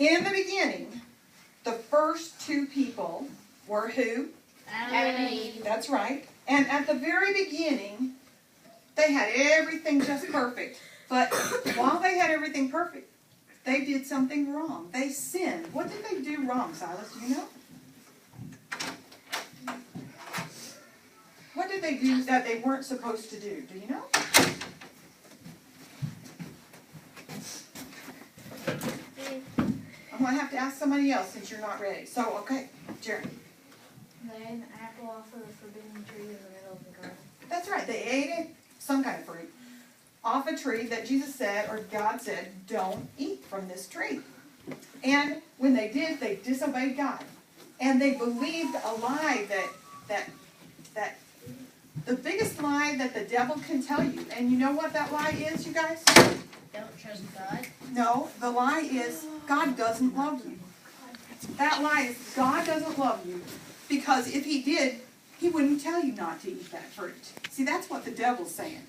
In the beginning, the first two people were who? Adam and Eve. That's right. And at the very beginning, they had everything just perfect. But while they had everything perfect, they did something wrong. They sinned. What did they do wrong, Silas? Do you know? What did they do that they weren't supposed to do? Do you know? I'm going to have to ask somebody else since you're not ready. So, okay, Jerry. They ate an apple off of the forbidden tree in the middle of the garden. That's right. They ate it, some kind of fruit, off a tree that Jesus said, or God said, don't eat from this tree. And when they did, they disobeyed God. And they believed a lie that the biggest lie that the devil can tell you. And you know what that lie is, you guys? Don't trust God. No, the lie is God doesn't love you. That lie is God doesn't love you, because if he did, he wouldn't tell you not to eat that fruit. See, that's what the devil's saying.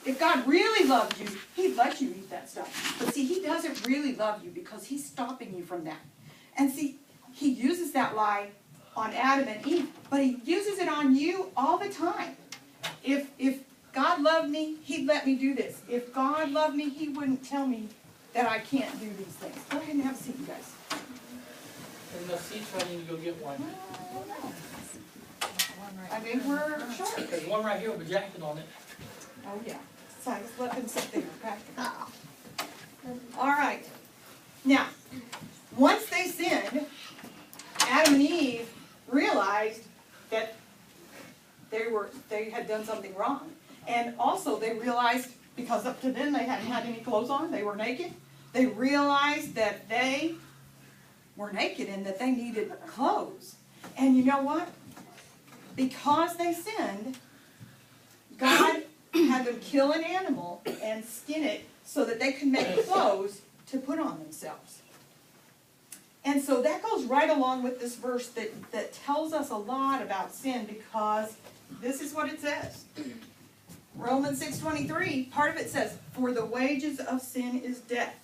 If God really loved you, he'd let you eat that stuff. But see, he doesn't really love you because he's stopping you from that. And see, he uses that lie on Adam and Eve, but he uses it on you all the time. If God loved me, he'd let me do this. If God loved me, he wouldn't tell me that I can't do these things. Go ahead and have a seat, you guys. And the seats, I need to go get one. I mean, we're short. There's one right here with a jacket on it. Oh, yeah. Silas, let them sit there, okay? All right. Now, once they sinned, Adam and Eve realized that they had done something wrong. And also they realized, because up to then they hadn't had any clothes on, they were naked, they realized that they were naked and that they needed clothes. And you know what? Because they sinned, God had them kill an animal and skin it so that they could make clothes to put on themselves. And so that goes right along with this verse that tells us a lot about sin, because this is what it says. Romans 6:23, part of it says, for the wages of sin is death.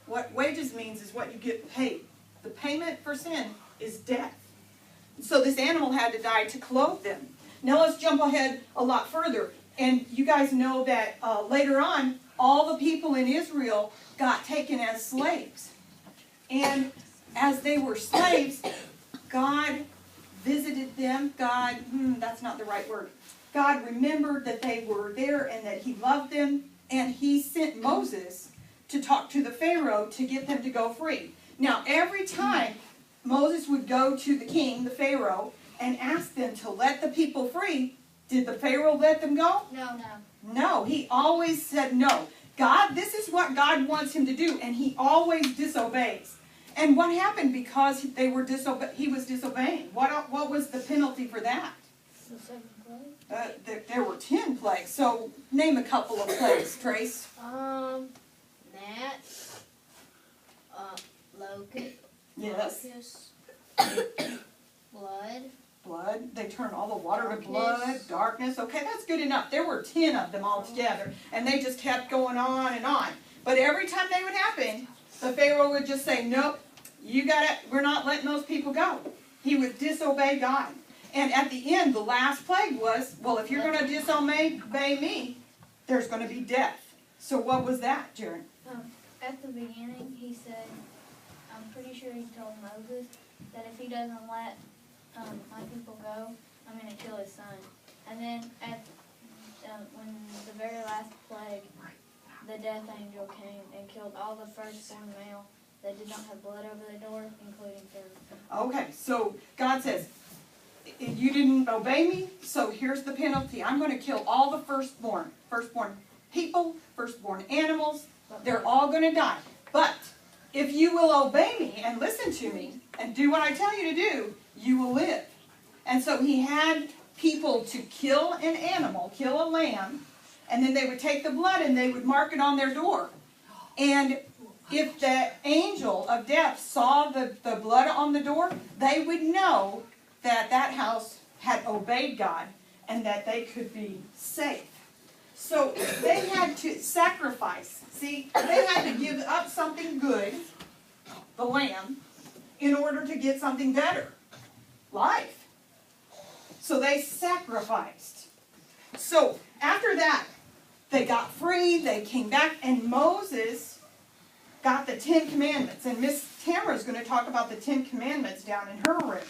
What wages means is what you get paid. The payment for sin is death. So this animal had to die to clothe them. Now let's jump ahead a lot further. And you guys know that later on, all the people in Israel got taken as slaves. And as they were slaves, God visited them. God, that's not the right word. God remembered that they were there and that he loved them. And he sent Moses to talk to the Pharaoh to get them to go free. Now, every time Moses would go to the king, the Pharaoh, and ask them to let the people free, did the Pharaoh let them go? No. No, he always said no. God, this is what God wants him to do, and he always disobeys. And what happened because he was disobeying? What was the penalty for that? The second plague? There were 10 plagues. So name a couple of plagues, Trace. Gnats, Yes. locusts, blood. Blood. They turned all the water to blood. Darkness. Okay, that's good enough. There were 10 of them altogether. And they just kept going on and on. But every time they would happen, the Pharaoh would just say, nope, we're not letting those people go. He would disobey God. And at the end, the last plague was, well, if you're going to disobey me, there's going to be death. So what was that, Jared? At the beginning, he said, I'm pretty sure he told Moses that if he doesn't let my people go, I'm going to kill his son. And then when the very last plague, the death angel came and killed all the firstborn male that did not have blood over the door, including Pharaoh. Okay, so God says, you didn't obey me, so here's the penalty. I'm going to kill all the firstborn people, firstborn animals. They're all going to die. But if you will obey me and listen to me and do what I tell you to do, you will live. And so he had people to kill an animal, kill a lamb, and then they would take the blood and they would mark it on their door. And if the angel of death saw the blood on the door, they would know that that house had obeyed God and that they could be safe. So they had to sacrifice. See, they had to give up something good the lamb, in order to get something better, life. So they sacrificed. So after that, they got free, they came back, and Moses got the 10 Commandments. And Miss Tamara's going to talk about the 10 Commandments down in her room.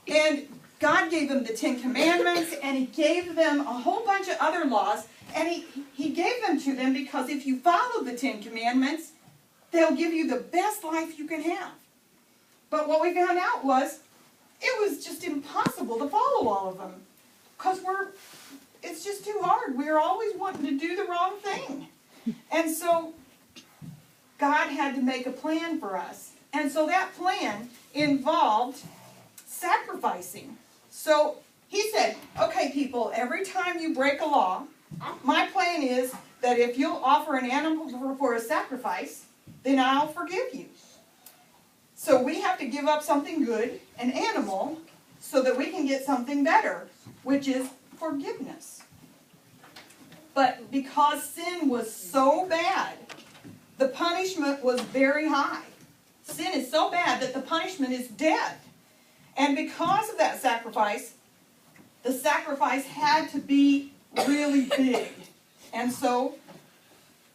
And God gave them the 10 Commandments, and He gave them a whole bunch of other laws. And he gave them to them because if you follow the 10 Commandments, they'll give you the best life you can have. But what we found out was, it was just impossible to follow all of them. Because it's just too hard. We're always wanting to do the wrong thing. And so, God had to make a plan for us. And so that plan involved sacrificing. So, He said, okay people, every time you break a law, my plan is that if you'll offer an animal for a sacrifice, then I'll forgive you. So we have to give up something good, an animal, so that we can get something better, which is forgiveness. But because sin was so bad, the punishment was very high. Sin is so bad that the punishment is death. And because of that sacrifice, the sacrifice had to be really big. And so,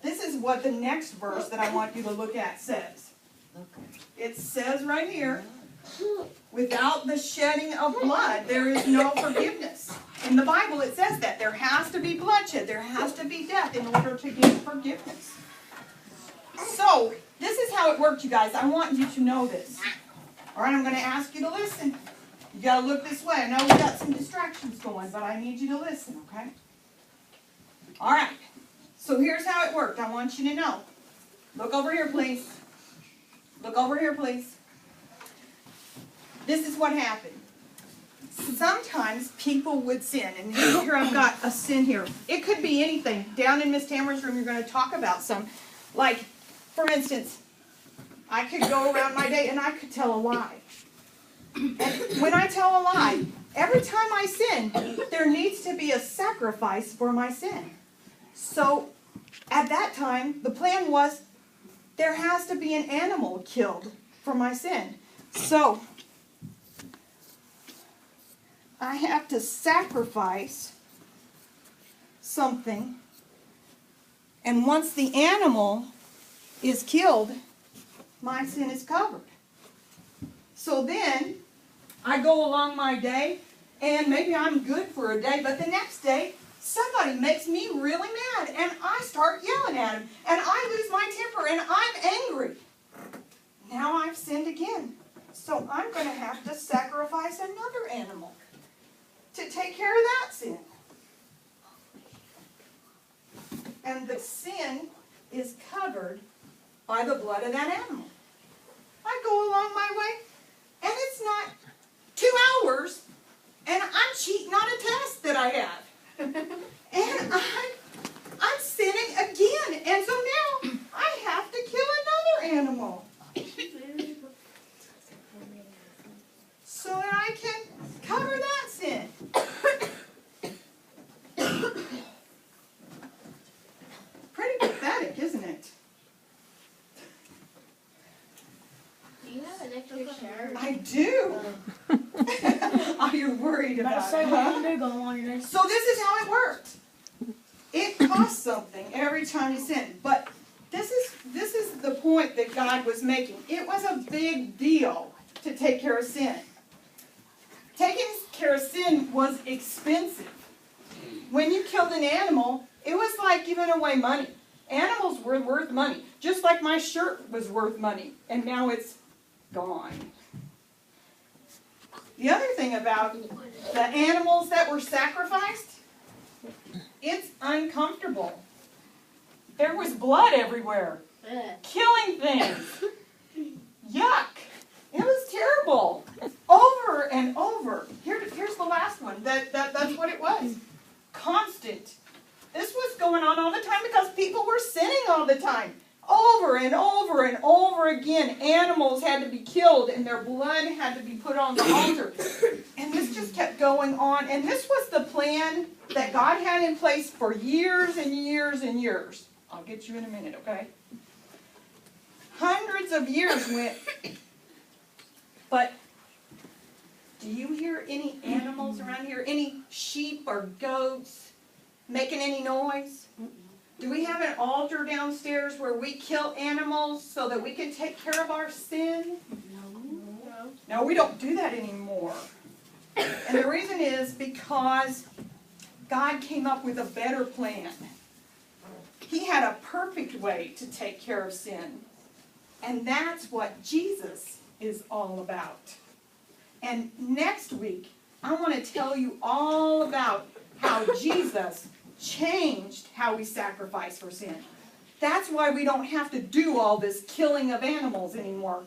this is what the next verse that I want you to look at says. It says right here, without the shedding of blood, there is no forgiveness. In the Bible it says that. There has to be bloodshed. There has to be death in order to get forgiveness. So, this is how it worked, you guys. I want you to know this. Alright, I'm going to ask you to listen. You got to look this way. I know we got some distractions going, but I need you to listen, okay? Alright, so here's how it worked. I want you to know. Look over here, please. Look over here, please. This is what happened. Sometimes people would sin. And here I've got a sin here. It could be anything. Down in Miss Tamara's room, you're going to talk about some. Like, for instance, I could go around my day and I could tell a lie. And when I tell a lie, every time I sin, there needs to be a sacrifice for my sin. So, at that time, the plan was, there has to be an animal killed for my sin. So, I have to sacrifice something. And once the animal is killed, my sin is covered. So then, I go along my day, and maybe I'm good for a day, but the next day, somebody makes me really mad, and I start yelling at him, and I lose my temper, and I'm angry. Now I've sinned again. So I'm going to have to sacrifice another animal to take care of that sin. And the sin is covered by the blood of that animal. I go along my way, and it's not 2 hours, and I'm cheating on a test that I have. And I'm sinning again, and so now I have to kill another animal so that I can cover that sin. Pretty pathetic, isn't it? Do you have an extra shirt? I do. Oh, you're worried about it, huh? So this is how it works. It costs something every time you sin. But this is the point that God was making. It was a big deal to take care of sin. Taking care of sin was expensive. When you killed an animal, it was like giving away money. Animals were worth money. Just like my shirt was worth money. And now it's gone. The other thing about the animals that were sacrificed, it's uncomfortable. There was blood everywhere. Killing things. Yuck. It was terrible. Over and over. Here's the last one. That's what it was. Constant. This was going on all the time because people were sinning all the time. Over and over and over again, animals had to be killed and their blood had to be put on the altar. And this just kept going on. And this was the plan that God had in place for years and years and years. I'll get you in a minute, okay? hundreds of years went, but do you hear any animals around here? Any sheep or goats making any noise? Do we have an altar downstairs where we kill animals so that we can take care of our sin? No, we don't do that anymore. And the reason is because God came up with a better plan. He had a perfect way to take care of sin. And that's what Jesus is all about. And next week, I want to tell you all about how Jesus changed how we sacrifice for sin. That's why we don't have to do all this killing of animals anymore,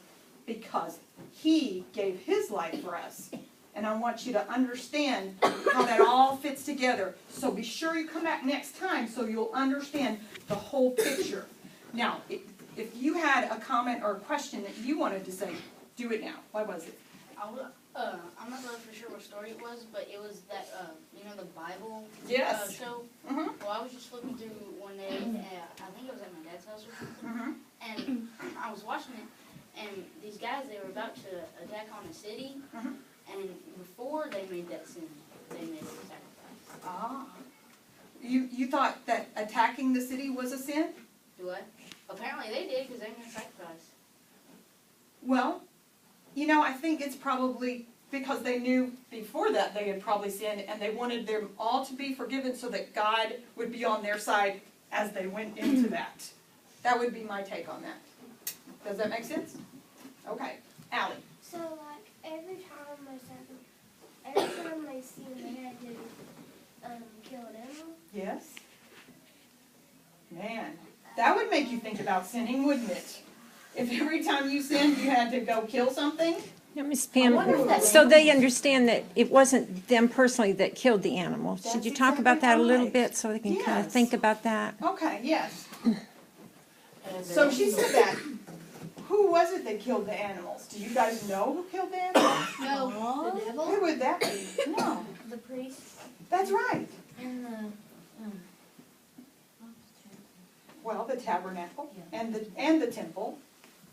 because He gave His life for us. And I want you to understand how that all fits together. So be sure you come back next time so you'll understand the whole picture. Now, if you had a comment or a question that you wanted to say, do it now. What was it? I'm not really for sure what story it was, but it was that, the Bible Yes. show. Mm-hmm. Well, I was just flipping through one day, I think it was at my dad's house or something, Mm-hmm. and I was watching it, and these guys, they were about to attack on a city, Mhm. and before they made that sin, they made a sacrifice. Ah. You thought that attacking the city was a sin? Do I? Apparently they did, because they made a sacrifice. Well, I think it's probably because they knew before that they had probably sinned, and they wanted them all to be forgiven so that God would be on their side as they went into that. That would be my take on that. Does that make sense? Okay. Allie. So, like, every time they see they had to kill an animal? Yes? Man, that would make you think about sinning, wouldn't it? If every time you sinned you had to go kill something? Now, Ms. I wonder if Pam, that's so they true. understand that it wasn't them personally that killed the animal. Should That's you talk about that a little exactly bit so they can kind of Yes. think about that? Okay, yes. And So she said that. Who was it that killed the animals? Do you guys know who killed the animals? No, the devil, Who would that be? No. the priest, That's right. and the, Well, the tabernacle and the temple.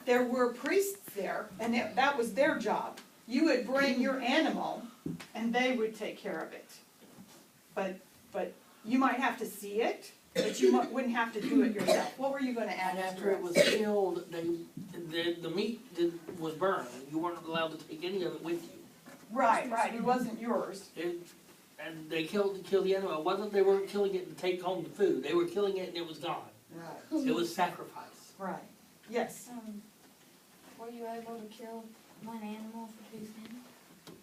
There were priests there, and that was their job. You would bring your animal, and they would take care of it. But you might have to see it, but you wouldn't have to do it yourself. What were you going to add? And after it was killed, the meat was burned. You weren't allowed to take any of it with you. Right. It wasn't yours. And they killed the animal. It wasn't they weren't killing it to take home the food. They were killing it and it was gone. Right. It was sacrifice. Right. Yes. were you able to kill one animal for 2 cents?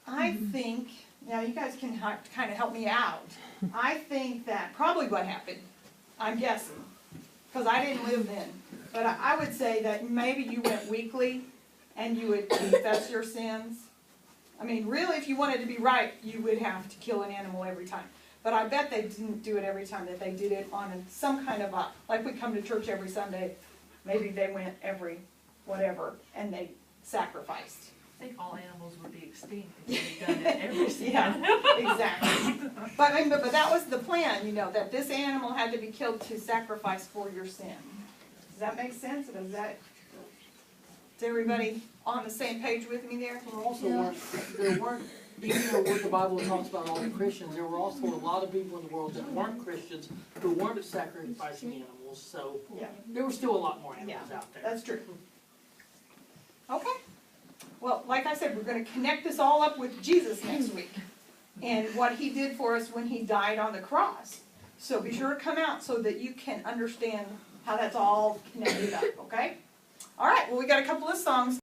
I think, now you guys can kind of help me out. I think that probably what happened, I'm guessing, because I didn't live then, but I would say that maybe you went weekly and you would confess your sins. I mean, really, if you wanted to be right, you would have to kill an animal every time. But I bet they didn't do it every time, that they did it on some kind of like we come to church every Sunday, maybe they went every whatever, and they sacrificed. I think all animals would be extinct if we had done it every single Yeah, exactly. But that was the plan, that this animal had to be killed to sacrifice for your sin. Does that make sense? Is everybody on the same page with me there? There weren't, even though what the Bible talks about all the Christians, there were also a lot of people in the world that weren't Christians who weren't sacrificing animals, so Yeah, there were still a lot more animals out there. that's true. Okay. Well, like I said, we're going to connect this all up with Jesus next week and what He did for us when He died on the cross. So be sure to come out so that you can understand how that's all connected up, okay? All right, well, we got a couple of songs.